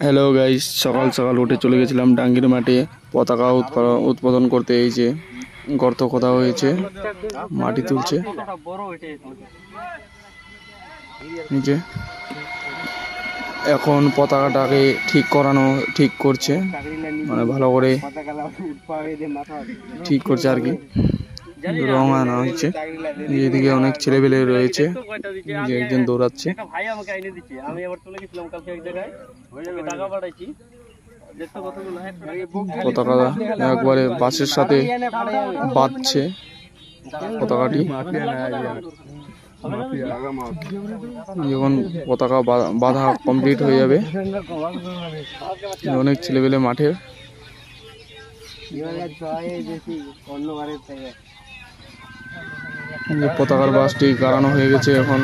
Hello guys, সকাল সকাল উঠে চলে গেছিলাম ডাঙ্গির মাঠে পতাকা উৎপাদন করতে। এই যে গর্ত খোদা হয়েছে, মাটি তুলছে নিচে। এখন পতাকাটাকে ঠিক করছে, মানে ভালো করে ঠিক করছে আর কি, রং আনা হচ্ছে। এদিকে অনেক ছেলেপেলে রয়েছে, যে একজন দৌড়াচ্ছে। পতাকা একবারে বাসের সাথে বাঁধছে পতাকাটি। যখন পতাকা বাঁধা কমপ্লিট হয়ে যাবে, অনেক ছেলেপেলে মাঠে। পতাকার বাসটি গাড়ানো হয়ে গেছে, এখন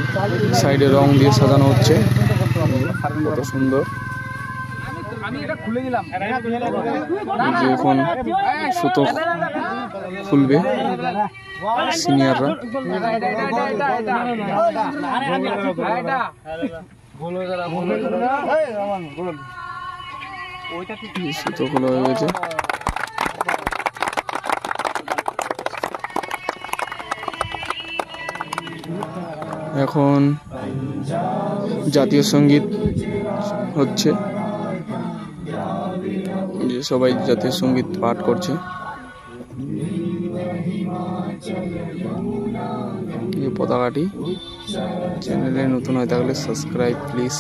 সাইডে রং দিয়ে সাজানো হচ্ছে। কত সুন্দর! যে এখন সুতো খুলবে সিনিয়ররা। সুতো খোলা হয়ে গেছে। এখন জাতীয় সঙ্গীত হচ্ছে, যে সবাই জাতীয় সঙ্গীত পাঠ করছে। এই পতাকাটি চ্যানেলে নতুন হয়ে থাকলে সাবস্ক্রাইব প্লিজ।